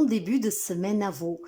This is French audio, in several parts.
bon début de semaine à vous.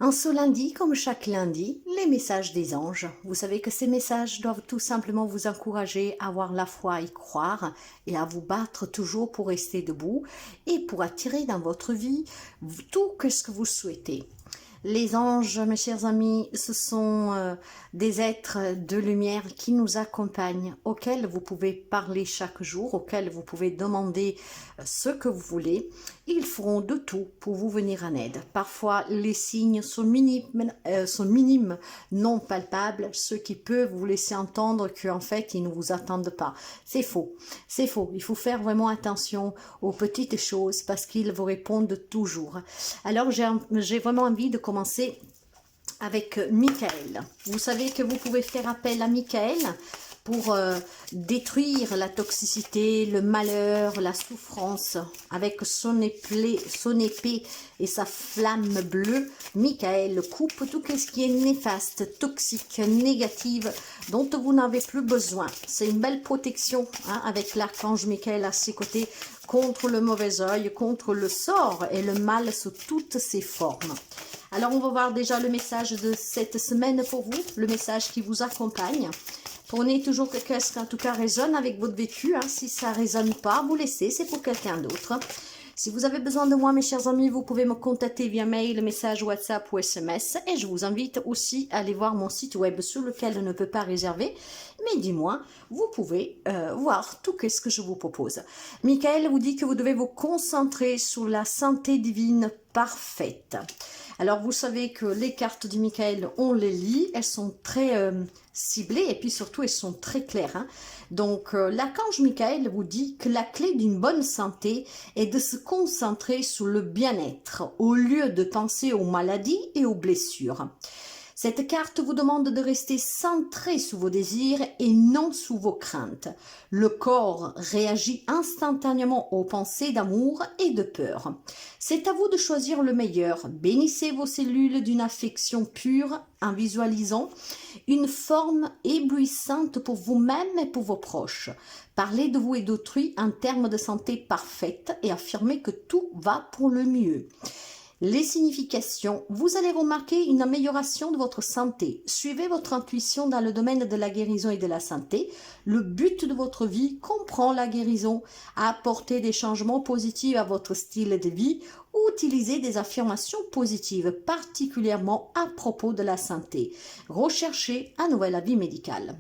En ce lundi, comme chaque lundi, les messages des anges. Vous savez que ces messages doivent tout simplement vous encourager à avoir la foi, à y croire et à vous battre toujours pour rester debout et pour attirer dans votre vie tout ce que vous souhaitez. Les anges, mes chers amis, ce sont des êtres de lumière qui nous accompagnent, auxquels vous pouvez parler chaque jour, auxquels vous pouvez demander ce que vous voulez. Ils feront de tout pour vous venir en aide. Parfois, les signes sont minimes, non palpables, ce qui peut vous laisser entendre qu'en fait, ils ne vous attendent pas. C'est faux, c'est faux. Il faut faire vraiment attention aux petites choses parce qu'ils vous répondent toujours. Alors, j'ai vraiment envie de commencer avec Michael. Vous savez que vous pouvez faire appel à Michael pour détruire la toxicité, le malheur, la souffrance. Avec son épée et sa flamme bleue, Michael coupe tout ce qui est néfaste, toxique, négative, dont vous n'avez plus besoin. C'est une belle protection avec l'archange Michael à ses côtés contre le mauvais œil, contre le sort et le mal sous toutes ses formes. Alors, on va voir déjà le message de cette semaine pour vous, le message qui vous accompagne. Prenez toujours quelque chose qui en tout cas résonne avec votre vécu. Si ça ne résonne pas, vous laissez, c'est pour quelqu'un d'autre. Si vous avez besoin de moi, mes chers amis, vous pouvez me contacter via mail, message WhatsApp ou SMS. Et je vous invite aussi à aller voir mon site web sur lequel je ne peux pas réserver. Mais du moins, vous pouvez voir tout ce que je vous propose. Michael vous dit que vous devez vous concentrer sur la santé divine parfaite. Alors, vous savez que les cartes du Michael, on les lit, elles sont très ciblées et puis surtout, elles sont très claires. Donc, l'archange Michael vous dit que la clé d'une bonne santé est de se concentrer sur le bien-être au lieu de penser aux maladies et aux blessures. Cette carte vous demande de rester centré sur vos désirs et non sur vos craintes. Le corps réagit instantanément aux pensées d'amour et de peur. C'est à vous de choisir le meilleur. Bénissez vos cellules d'une affection pure en visualisant une forme éblouissante pour vous-même et pour vos proches. Parlez de vous et d'autrui en termes de santé parfaite et affirmez que tout va pour le mieux. Les significations, vous allez remarquer une amélioration de votre santé. Suivez votre intuition dans le domaine de la guérison et de la santé. Le but de votre vie comprend la guérison. Apportez des changements positifs à votre style de vie ou utilisez des affirmations positives, particulièrement à propos de la santé. Recherchez un nouvel avis médical.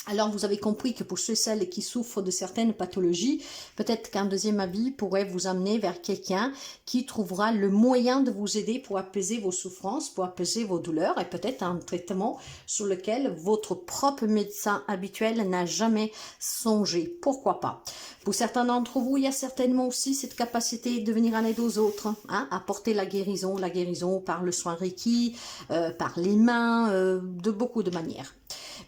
Alors, vous avez compris que pour ceux et celles qui souffrent de certaines pathologies, peut-être qu'un deuxième avis pourrait vous amener vers quelqu'un qui trouvera le moyen de vous aider pour apaiser vos souffrances, pour apaiser vos douleurs et peut-être un traitement sur lequel votre propre médecin habituel n'a jamais songé. Pourquoi pas? Pour certains d'entre vous, il y a certainement aussi cette capacité de venir en aide aux autres, apporter la guérison par le soin Reiki, par les mains, de beaucoup de manières.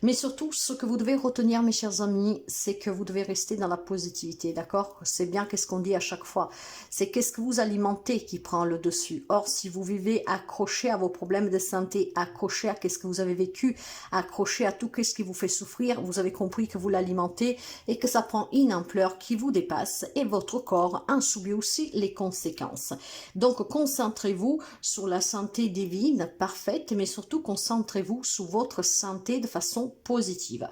Mais surtout, ce que vous devez retenir, mes chers amis, c'est que vous devez rester dans la positivité, d'accord? C'est bien qu'est-ce qu'on dit à chaque fois. C'est qu'est-ce que vous alimentez qui prend le dessus. Or, si vous vivez accroché à vos problèmes de santé, accroché à qu'est-ce que vous avez vécu, accroché à tout ce qui vous fait souffrir, vous avez compris que vous l'alimentez et que ça prend une ampleur qui vous dépasse et votre corps en subit aussi les conséquences. Donc, concentrez-vous sur la santé divine parfaite, mais surtout concentrez-vous sur votre santé de façon positive.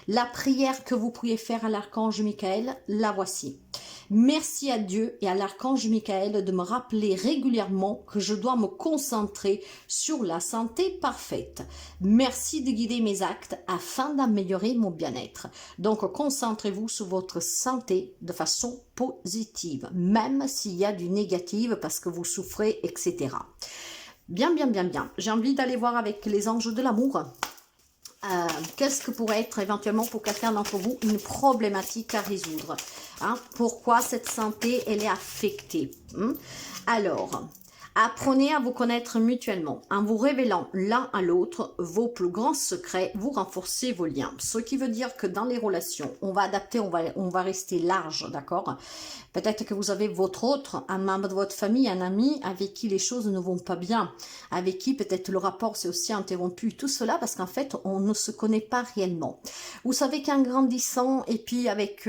La prière que vous pourriez faire à l'archange Michael, la voici. Merci à Dieu et à l'archange Michael de me rappeler régulièrement que je dois me concentrer sur la santé parfaite. Merci de guider mes actes afin d'améliorer mon bien-être. Donc, concentrez-vous sur votre santé de façon positive, même s'il y a du négatif parce que vous souffrez, etc. Bien. J'ai envie d'aller voir avec les anges de l'amour. Qu'est-ce que pourrait être éventuellement pour quelqu'un d'entre vous une problématique à résoudre, pourquoi cette santé elle est affectée. Alors, Apprenez à vous connaître mutuellement. En vous révélant l'un à l'autre vos plus grands secrets, vous renforcez vos liens. Ce qui veut dire que dans les relations, on va adapter, on va rester large, d'accord? Peut-être que vous avez un membre de votre famille, un ami avec qui les choses ne vont pas bien, avec qui peut-être le rapport s'est aussi interrompu. Tout cela parce qu'en fait, on ne se connaît pas réellement. Vous savez qu'en grandissant, et puis avec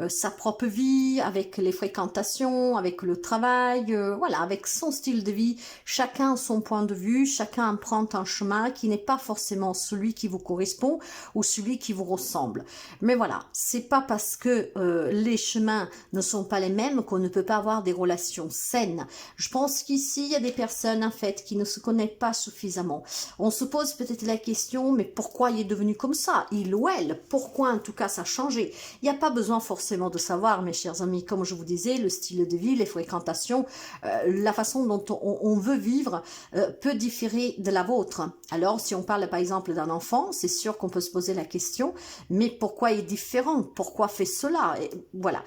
sa propre vie, avec les fréquentations, avec le travail, voilà, avec son style de vie, chacun a son point de vue, chacun emprunte un chemin qui n'est pas forcément celui qui vous correspond ou celui qui vous ressemble. Mais voilà, c'est pas parce que les chemins ne sont pas les mêmes qu'on ne peut pas avoir des relations saines. Je pense qu'ici, il y a des personnes en fait qui ne se connaissent pas suffisamment. On se pose peut-être la question, mais pourquoi il est devenu comme ça? Il ou elle? Pourquoi en tout cas ça a changé? Il n'y a pas besoin forcément de savoir, mes chers amis, comme je vous disais, le style de vie, les fréquentations, la façon dont on veut vivre peut différer de la vôtre. Alors, si on parle par exemple d'un enfant, c'est sûr qu'on peut se poser la question, mais pourquoi il est différent? Pourquoi fait cela? Et voilà,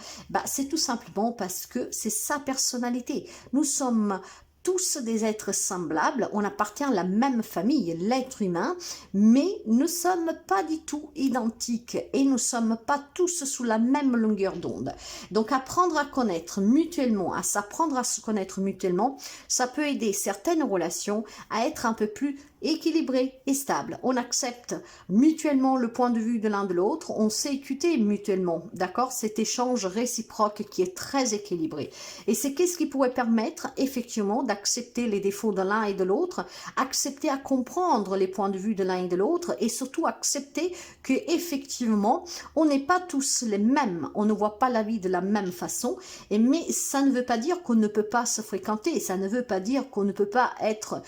c'est tout simplement parce que c'est sa personnalité. Nous sommes tous des êtres semblables, on appartient à la même famille, l'être humain, mais nous ne sommes pas du tout identiques et nous ne sommes pas tous sous la même longueur d'onde. Donc apprendre à connaître mutuellement, à s'apprendre à se connaître mutuellement, ça peut aider certaines relations à être un peu plus équilibré et stable. On accepte mutuellement le point de vue de l'un de l'autre, on sait écouter mutuellement, d'accord? Cet échange réciproque qui est très équilibré. Et c'est qu'est-ce qui pourrait permettre effectivement d'accepter les défauts de l'un et de l'autre, accepter à comprendre les points de vue de l'un et de l'autre et surtout accepter que effectivement on n'est pas tous les mêmes, on ne voit pas la vie de la même façon, mais ça ne veut pas dire qu'on ne peut pas se fréquenter, ça ne veut pas dire qu'on ne peut pas être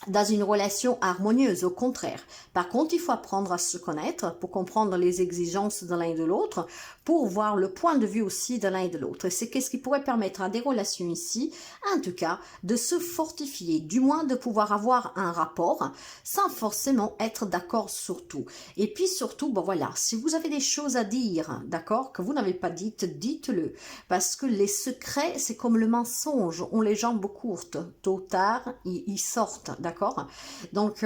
dans une relation harmonieuse, au contraire. Par contre, il faut apprendre à se connaître pour comprendre les exigences de l'un et de l'autre, pour voir le point de vue aussi de l'un et de l'autre. Et c'est qu'est-ce qui pourrait permettre à des relations ici, en tout cas, de se fortifier, du moins de pouvoir avoir un rapport sans forcément être d'accord sur tout. Et puis surtout, voilà, si vous avez des choses à dire, d'accord, que vous n'avez pas dites, dites-le. Parce que les secrets, c'est comme le mensonge, on les jambes courtes. Tôt ou tard, ils sortent, d'accord? Donc,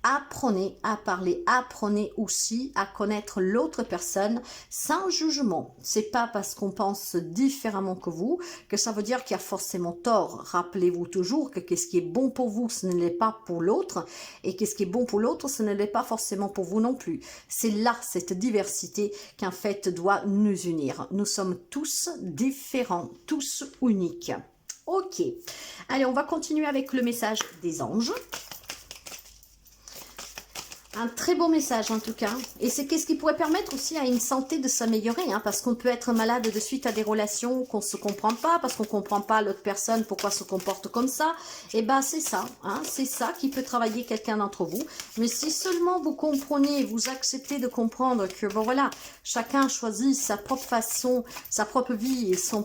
apprenez à parler, apprenez aussi à connaître l'autre personne sans jugement. C'est pas parce qu'on pense différemment que vous que ça veut dire qu'il y a forcément tort. Rappelez-vous toujours que qu'est-ce qui est bon pour vous, ce ne l'est pas pour l'autre, et qu'est-ce qui est bon pour l'autre, ce ne l'est pas forcément pour vous non plus. C'est là cette diversité qui en fait doit nous unir. Nous sommes tous différents, tous uniques. Ok, allez, on va continuer avec le message des anges. Un très beau message en tout cas, et c'est qu'est-ce qui pourrait permettre aussi à une santé de s'améliorer, parce qu'on peut être malade de suite à des relations qu'on ne se comprend pas, parce qu'on ne comprend pas l'autre personne, pourquoi se comporte comme ça, et c'est ça, c'est ça qui peut travailler quelqu'un d'entre vous, mais si seulement vous comprenez, vous acceptez de comprendre que voilà, chacun choisit sa propre façon, sa propre vie et sa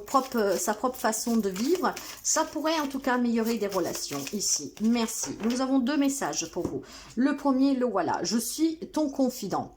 propre façon de vivre, ça pourrait en tout cas améliorer des relations ici. Merci. Nous avons deux messages pour vous. Le premier, le voilà. Je suis ton confident.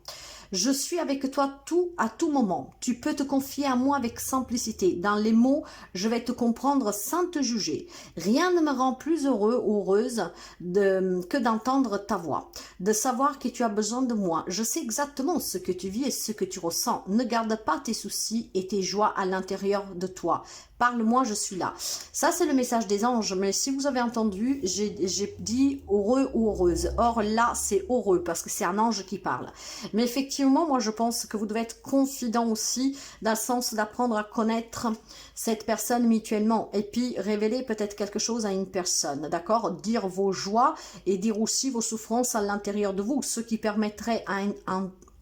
Je suis avec toi à tout moment. Tu peux te confier à moi avec simplicité. Dans les mots, je vais te comprendre sans te juger. Rien ne me rend plus heureux ou heureuse que d'entendre ta voix, de savoir que tu as besoin de moi. Je sais exactement ce que tu vis et ce que tu ressens. Ne garde pas tes soucis et tes joies à l'intérieur de toi. Parle-moi, je suis là. Ça, c'est le message des anges. Mais si vous avez entendu, j'ai dit heureux ou heureuse. Or, là, c'est heureux parce que c'est un ange qui parle. Mais effectivement, moi, je pense que vous devez être confident aussi dans le sens d'apprendre à connaître cette personne mutuellement. Et puis, révéler peut-être quelque chose à une personne. D'accord? Dire vos joies et dire aussi vos souffrances à l'intérieur de vous. Ce qui permettrait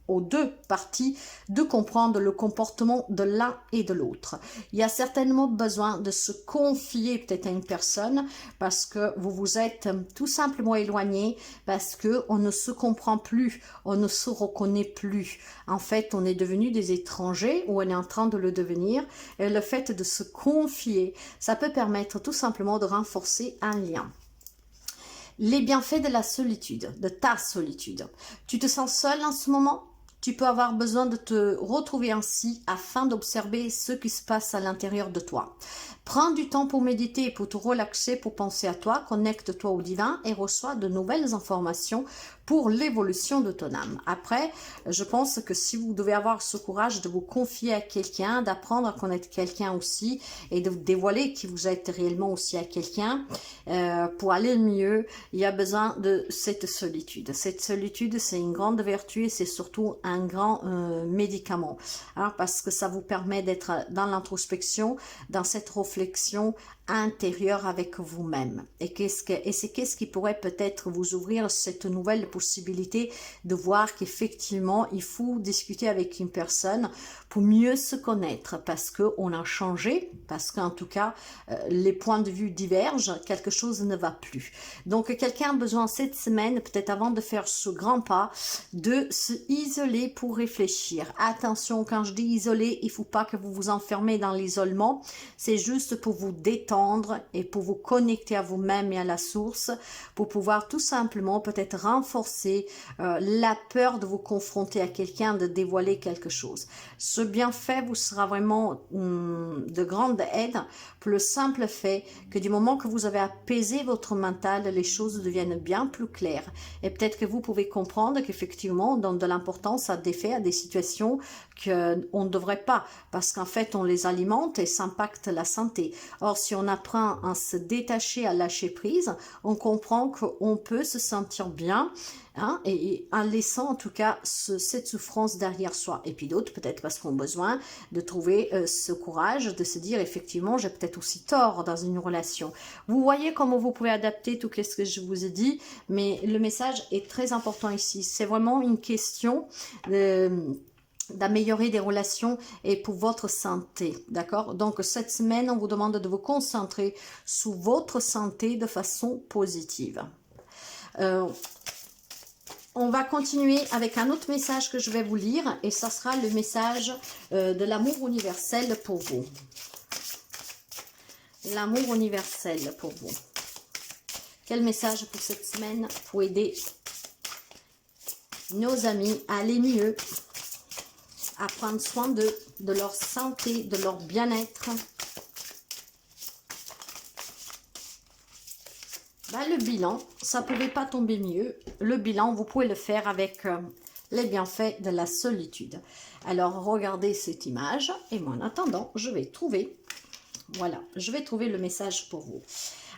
aux deux parties de comprendre le comportement de l'un et de l'autre. Il y a certainement besoin de se confier peut-être à une personne parce que vous vous êtes tout simplement éloigné, parce que on ne se comprend plus, on ne se reconnaît plus. En fait, on est devenu des étrangers ou on est en train de le devenir. Et le fait de se confier, ça peut permettre tout simplement de renforcer un lien. Les bienfaits de la solitude, de ta solitude. Tu te sens seul en ce moment? tu peux avoir besoin de te retrouver ainsi afin d'observer ce qui se passe à l'intérieur de toi. Prends du temps pour méditer, pour te relaxer, pour penser à toi, connecte-toi au divin et reçois de nouvelles informations pour l'évolution de ton âme. Après, je pense que si vous devez avoir ce courage de vous confier à quelqu'un, d'apprendre à connaître quelqu'un aussi et de dévoiler qui vous êtes réellement aussi à quelqu'un, pour aller mieux, il y a besoin de cette solitude. Cette solitude, c'est une grande vertu et c'est surtout un grand médicament, hein, parce que ça vous permet d'être dans l'introspection, dans cette réflexion intérieure avec vous-même. Et c'est qu'est-ce qui pourrait peut-être vous ouvrir cette nouvelle possibilité de voir qu'effectivement, il faut discuter avec une personne pour mieux se connaître, parce qu'on a changé, parce qu'en tout cas, les points de vue divergent, quelque chose ne va plus. Donc, quelqu'un a besoin cette semaine, peut-être avant de faire ce grand pas, de se isoler pour réfléchir. Attention, quand je dis isoler, il ne faut pas que vous vous enfermez dans l'isolement, c'est juste pour vous détendre et pour vous connecter à vous-même et à la source, pour pouvoir tout simplement peut-être renforcer la peur de vous confronter à quelqu'un, de dévoiler quelque chose. Ce bienfait vous sera vraiment de grande aide pour le simple fait que du moment que vous avez apaisé votre mental, les choses deviennent bien plus claires. Et peut-être que vous pouvez comprendre qu'effectivement, on donne de l'importance à des faits, à des situations qu'on ne devrait pas, parce qu'en fait, on les alimente et ça impacte la santé. Or, si on apprend à se détacher, à lâcher prise, on comprend qu'on peut se sentir bien, hein, et en laissant en tout cas cette souffrance derrière soi. Et puis d'autres, peut-être parce qu'on a besoin de trouver ce courage, de se dire effectivement, j'ai peut-être aussi tort dans une relation. Vous voyez comment vous pouvez adapter tout ce que je vous ai dit, mais le message est très important ici. C'est vraiment une question d'améliorer des relations et pour votre santé, d'accord? Donc, cette semaine, on vous demande de vous concentrer sur votre santé de façon positive. On va continuer avec un autre message que je vais vous lire et ça sera le message de l'amour universel pour vous. L'amour universel pour vous. Quel message pour cette semaine pour aider nos amis à aller mieux, à prendre soin de leur santé, de leur bien-être. Le bilan, ça ne pouvait pas tomber mieux. Le bilan, vous pouvez le faire avec les bienfaits de la solitude. Alors, regardez cette image. Et moi, en attendant, je vais trouver, voilà, je vais trouver le message pour vous.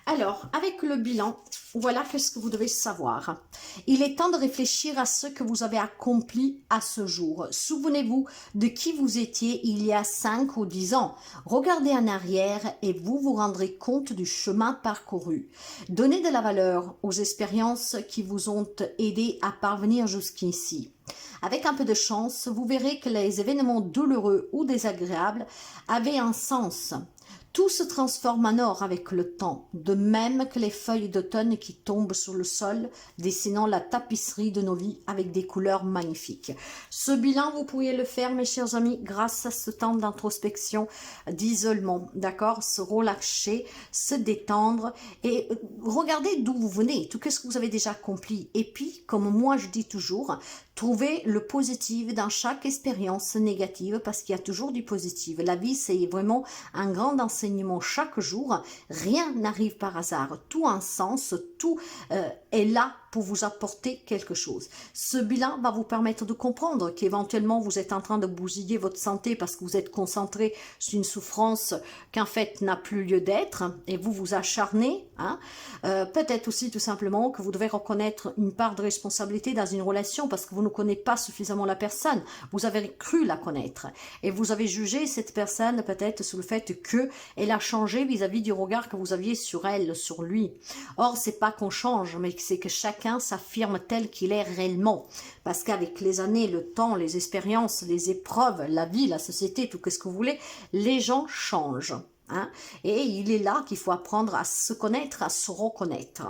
Alors, avec le bilan, voilà ce que vous devez savoir. Il est temps de réfléchir à ce que vous avez accompli à ce jour. Souvenez-vous de qui vous étiez il y a 5 ou 10 ans. Regardez en arrière et vous vous rendrez compte du chemin parcouru. Donnez de la valeur aux expériences qui vous ont aidé à parvenir jusqu'ici. Avec un peu de chance, vous verrez que les événements douloureux ou désagréables avaient un sens. Tout se transforme en or avec le temps, de même que les feuilles d'automne qui tombent sur le sol, dessinant la tapisserie de nos vies avec des couleurs magnifiques. Ce bilan, vous pouvez le faire, mes chers amis, grâce à ce temps d'introspection, d'isolement, d'accord? Se relâcher, se détendre et regardez d'où vous venez, tout ce que vous avez déjà accompli. Et puis, comme moi je dis toujours, trouvez le positif dans chaque expérience négative parce qu'il y a toujours du positif. La vie, c'est vraiment un grand enseignement chaque jour. Rien n'arrive par hasard. Tout a un sens, tout est là pour vous apporter quelque chose. Ce bilan va vous permettre de comprendre qu'éventuellement vous êtes en train de bousiller votre santé parce que vous êtes concentré sur une souffrance qu'en fait n'a plus lieu d'être et vous vous acharnez. Hein. Peut-être aussi tout simplement que vous devez reconnaître une part de responsabilité dans une relation parce que vous ne connaissez pas suffisamment la personne. Vous avez cru la connaître et vous avez jugé cette personne peut-être sur le fait qu'elle a changé vis-à-vis du regard que vous aviez sur elle, sur lui. Or, c'est pas qu'on change, mais c'est que chacun s'affirme tel qu'il est réellement. Parce qu'avec les années, le temps, les expériences, les épreuves, la vie, la société, tout ce que vous voulez, les gens changent. Hein? Et il est là qu'il faut apprendre à se connaître, à se reconnaître.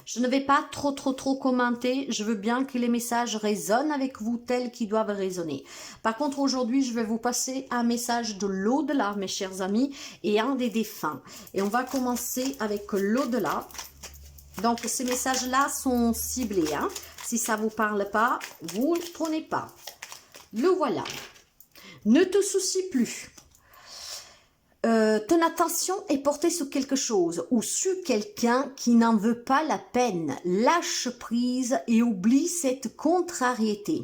Je ne vais pas trop commenter, je veux bien que les messages résonnent avec vous tels qu'ils doivent résonner. Par contre, aujourd'hui, je vais vous passer un message de l'au-delà, mes chers amis, et un des défunts. Et on va commencer avec l'au-delà. Donc, ces messages-là sont ciblés, hein, Si ça ne vous parle pas, vous ne prenez pas. Le voilà. Ne te soucie plus. Ton attention est portée sur quelque chose ou sur quelqu'un qui n'en veut pas la peine. Lâche prise et oublie cette contrariété.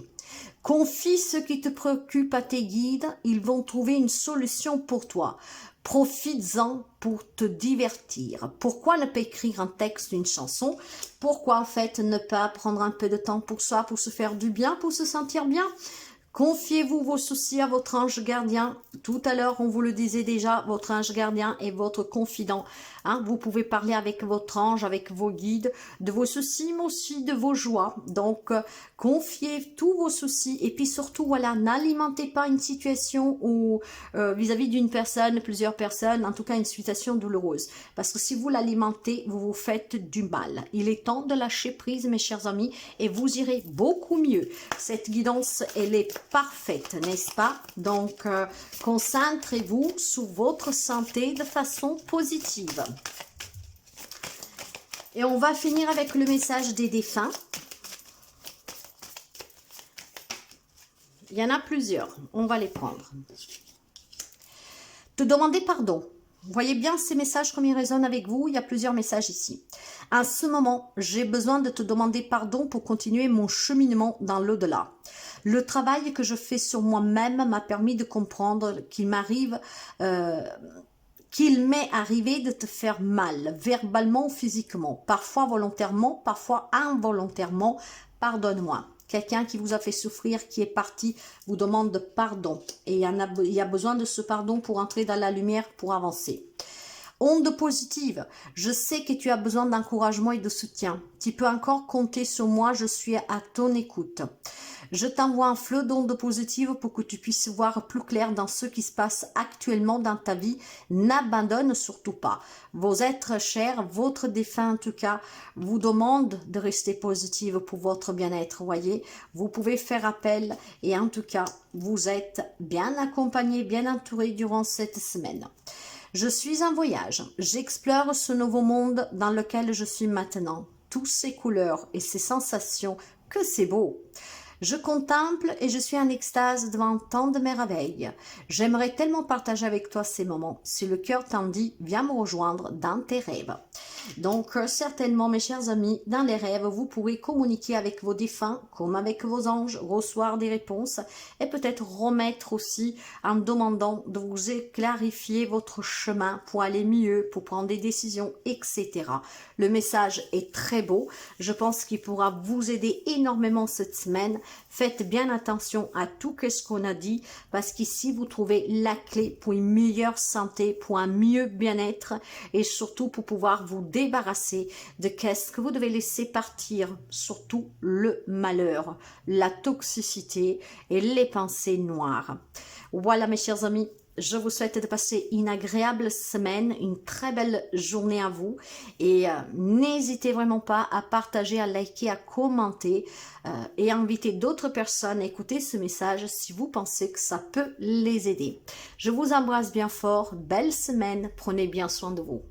Confie ce qui te préoccupe à tes guides, ils vont trouver une solution pour toi. Profites-en pour te divertir. Pourquoi ne pas écrire un texte, une chanson? Pourquoi en fait ne pas prendre un peu de temps pour soi, pour se faire du bien, pour se sentir bien? Confiez-vous vos soucis à votre ange gardien. Tout à l'heure, on vous le disait déjà, votre ange gardien est votre confident. Hein, vous pouvez parler avec votre ange, avec vos guides, de vos soucis, mais aussi de vos joies. Donc, confiez tous vos soucis. Et puis surtout, voilà, n'alimentez pas une situation où vis-à-vis d'une personne, plusieurs personnes, en tout cas une situation douloureuse. Parce que si vous l'alimentez, vous vous faites du mal. Il est temps de lâcher prise, mes chers amis, et vous irez beaucoup mieux. Cette guidance, elle est parfaite, n'est-ce pas? Donc, concentrez-vous sur votre santé de façon positive. Et on va finir avec le message des défunts. Il y en a plusieurs, on va les prendre. Te demander pardon. Vous voyez bien ces messages comme ils résonnent avec vous, il y a plusieurs messages ici. À ce moment, j'ai besoin de te demander pardon pour continuer mon cheminement dans l'au-delà. Le travail que je fais sur moi-même m'a permis de comprendre qu'il m'est arrivé de te faire mal, verbalement ou physiquement, parfois volontairement, parfois involontairement. Pardonne-moi. Quelqu'un qui vous a fait souffrir, qui est parti, vous demande pardon. Et il y a besoin de ce pardon pour entrer dans la lumière, pour avancer. Onde positive, je sais que tu as besoin d'encouragement et de soutien. Tu peux encore compter sur moi, je suis à ton écoute. Je t'envoie un flot d'ondes positives pour que tu puisses voir plus clair dans ce qui se passe actuellement dans ta vie. N'abandonne surtout pas. Vos êtres chers, votre défunt en tout cas, vous demande de rester positive pour votre bien-être. Voyez, vous pouvez faire appel et en tout cas, vous êtes bien accompagné, bien entouré durant cette semaine. Je suis en voyage, j'explore ce nouveau monde dans lequel je suis maintenant. Toutes ces couleurs et ces sensations, que c'est beau! Je contemple et je suis en extase devant tant de merveilles. J'aimerais tellement partager avec toi ces moments. Si le cœur t'en dit, viens me rejoindre dans tes rêves. Donc, certainement, mes chers amis, dans les rêves, vous pourrez communiquer avec vos défunts, comme avec vos anges, recevoir des réponses et peut-être remettre aussi en demandant de vous clarifier votre chemin pour aller mieux, pour prendre des décisions, etc. Le message est très beau. Je pense qu'il pourra vous aider énormément cette semaine. Faites bien attention à tout ce qu'on a dit parce qu'ici, vous trouvez la clé pour une meilleure santé, pour un mieux bien-être et surtout pour pouvoir vous débarrasser de qu'est-ce que vous devez laisser partir, surtout le malheur, la toxicité et les pensées noires. Voilà mes chers amis, je vous souhaite de passer une agréable semaine, une très belle journée à vous et n'hésitez vraiment pas à partager, à liker, à commenter et à inviter d'autres personnes à écouter ce message si vous pensez que ça peut les aider. Je vous embrasse bien fort, belle semaine, prenez bien soin de vous.